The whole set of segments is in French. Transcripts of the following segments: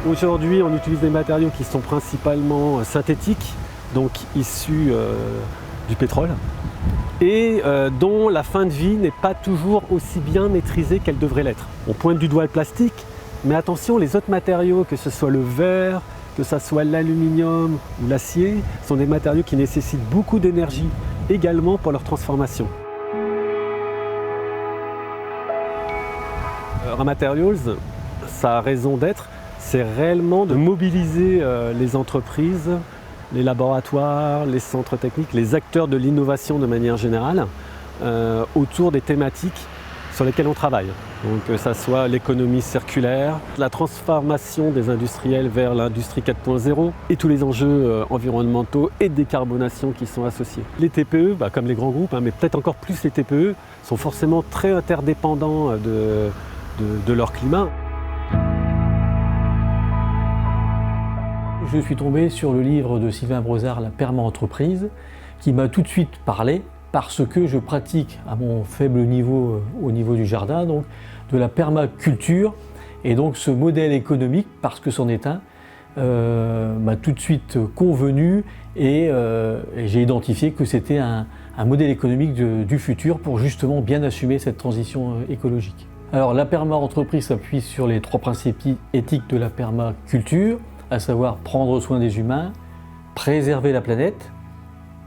Aujourd'hui, on utilise des matériaux qui sont principalement synthétiques, donc issus du pétrole, et dont la fin de vie n'est pas toujours aussi bien maîtrisée qu'elle devrait l'être. On pointe du doigt le plastique, mais attention, les autres matériaux, que ce soit le verre, que ce soit l'aluminium ou l'acier, sont des matériaux qui nécessitent beaucoup d'énergie également pour leur transformation. Ramaterials, sa raison d'être, c'est réellement de mobiliser les entreprises, les laboratoires, les centres techniques, les acteurs de l'innovation de manière générale, autour des thématiques sur lesquelles on travaille. Donc que ça soit l'économie circulaire, la transformation des industriels vers l'industrie 4.0 et tous les enjeux environnementaux et de décarbonation qui sont associés. Les TPE, comme les grands groupes, mais peut-être encore plus les TPE, sont forcément très interdépendants de leur climat. Je suis tombé sur le livre de Sylvain Brozard, La perma-entreprise, qui m'a tout de suite parlé parce que je pratique à mon faible niveau, au niveau du jardin, donc de la permaculture. Et donc ce modèle économique, parce que c'en est un, m'a tout de suite convenu et j'ai identifié que c'était un modèle économique du futur pour justement bien assumer cette transition écologique. Alors la perma-entreprise s'appuie sur les 3 principes éthiques de la permaculture, à savoir prendre soin des humains, préserver la planète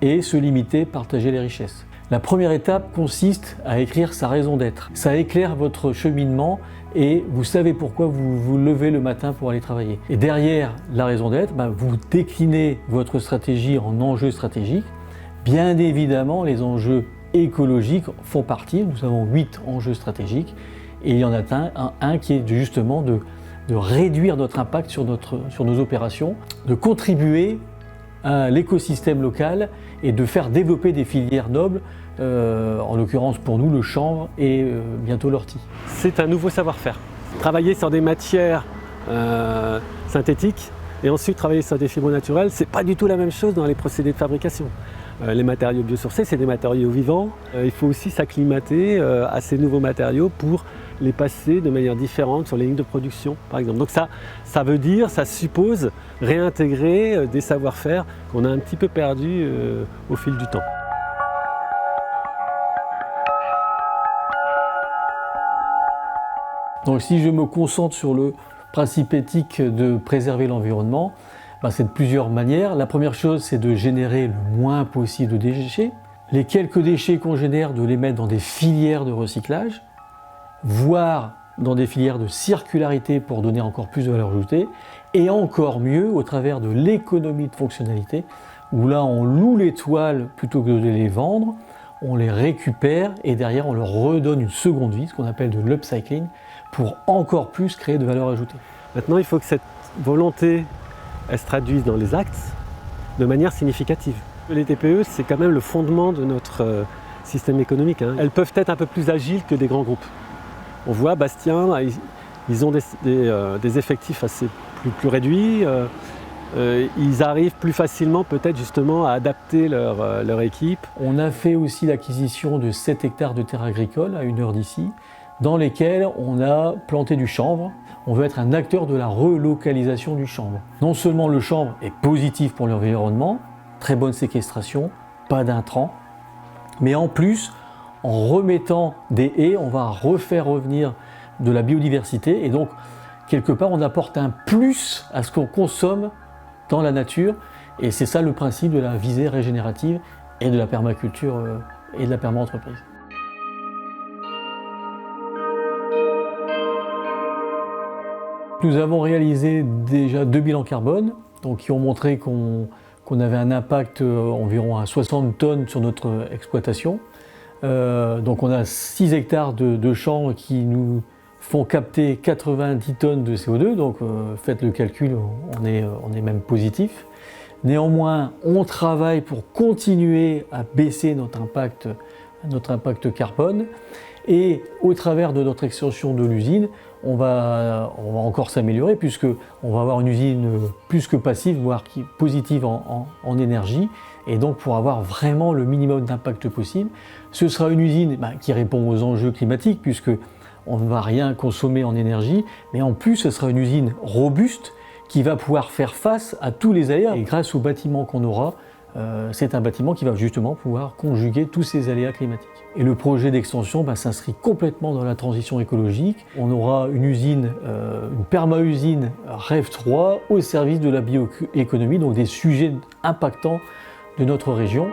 et se limiter, partager les richesses. La première étape consiste à écrire sa raison d'être. Ça éclaire votre cheminement et vous savez pourquoi vous vous levez le matin pour aller travailler. Et derrière la raison d'être, vous déclinez votre stratégie en enjeux stratégiques. Bien évidemment, les enjeux écologiques font partie. Nous avons 8 enjeux stratégiques et il y en a un qui est justement de réduire notre impact sur nos opérations, de contribuer à l'écosystème local et de faire développer des filières nobles, en l'occurrence pour nous le chanvre et bientôt l'ortie. C'est un nouveau savoir-faire. Travailler sur des matières synthétiques et ensuite travailler sur des fibres naturelles, c'est pas du tout la même chose dans les procédés de fabrication. Les matériaux biosourcés, c'est des matériaux vivants. Il faut aussi s'acclimater à ces nouveaux matériaux pour les passer de manière différente sur les lignes de production, par exemple. Donc ça veut dire, ça suppose réintégrer des savoir-faire qu'on a un petit peu perdus au fil du temps. Donc si je me concentre sur le principe éthique de préserver l'environnement, c'est de plusieurs manières. La première chose, c'est de générer le moins possible de déchets. Les quelques déchets qu'on génère, de les mettre dans des filières de recyclage, voire dans des filières de circularité pour donner encore plus de valeur ajoutée, et encore mieux au travers de l'économie de fonctionnalité, où là on loue les toiles plutôt que de les vendre, on les récupère et derrière on leur redonne une seconde vie, ce qu'on appelle de l'upcycling, pour encore plus créer de valeur ajoutée. Maintenant, il faut que cette volonté se traduise dans les actes de manière significative. Les TPE, c'est quand même le fondement de notre système économique. Elles peuvent être un peu plus agiles que des grands groupes. On voit Bastien, ils ont des effectifs assez plus réduits. Ils arrivent plus facilement peut-être justement à adapter leur équipe. On a fait aussi l'acquisition de 7 hectares de terres agricoles à 1 heure d'ici, dans lesquels on a planté du chanvre. On veut être un acteur de la relocalisation du chanvre. Non seulement le chanvre est positif pour l'environnement, très bonne séquestration, pas d'intrants, mais en plus, en remettant des haies, on va refaire revenir de la biodiversité et donc, quelque part, on apporte un plus à ce qu'on consomme dans la nature et c'est ça le principe de la visée régénérative et de la permaculture et de la perma-entreprise. Nous avons réalisé déjà 2 bilans carbone, donc qui ont montré qu'on avait un impact environ à 60 tonnes sur notre exploitation. Donc on a 6 hectares de champs qui nous font capter 90 tonnes de CO2, donc faites le calcul, on est même positif. Néanmoins, on travaille pour continuer à baisser notre impact carbone et au travers de notre extension de l'usine, on va encore s'améliorer puisqu'on va avoir une usine plus que passive, voire positive en énergie et donc pour avoir vraiment le minimum d'impact possible. Ce sera une usine qui répond aux enjeux climatiques puisqu'on ne va rien consommer en énergie, mais en plus ce sera une usine robuste qui va pouvoir faire face à tous les aléas. Et grâce au bâtiment qu'on aura, c'est un bâtiment qui va justement pouvoir conjuguer tous ces aléas climatiques. Et le projet d'extension s'inscrit complètement dans la transition écologique. On aura une usine, une perma-usine REV 3 au service de la bioéconomie, donc des sujets impactants de notre région.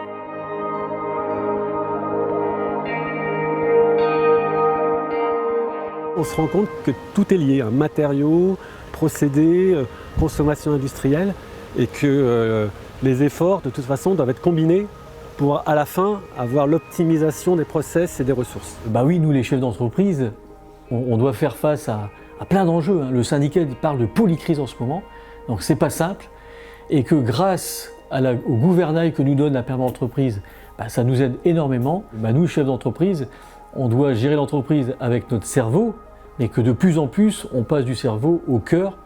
On se rend compte que tout est lié, matériaux, procédés, consommation industrielle, et que les efforts, de toute façon, doivent être combinés pour, à la fin, avoir l'optimisation des process et des ressources. Oui, nous, les chefs d'entreprise, on doit faire face à plein d'enjeux. Le syndicat parle de polycrise en ce moment, donc c'est pas simple, et que grâce au gouvernail que nous donne la perma-entreprise, ça nous aide énormément. Nous, chefs d'entreprise, on doit gérer l'entreprise avec notre cerveau, mais que de plus en plus, on passe du cerveau au cœur,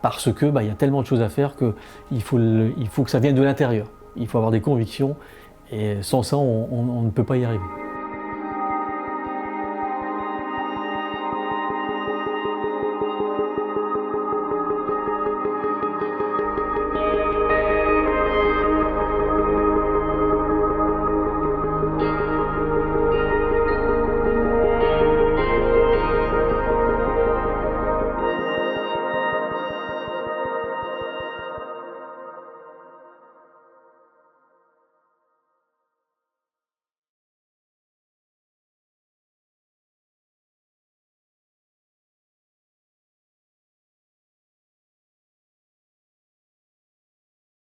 parce que y a tellement de choses à faire qu'il faut que ça vienne de l'intérieur. Il faut avoir des convictions, et sans ça, on ne peut pas y arriver.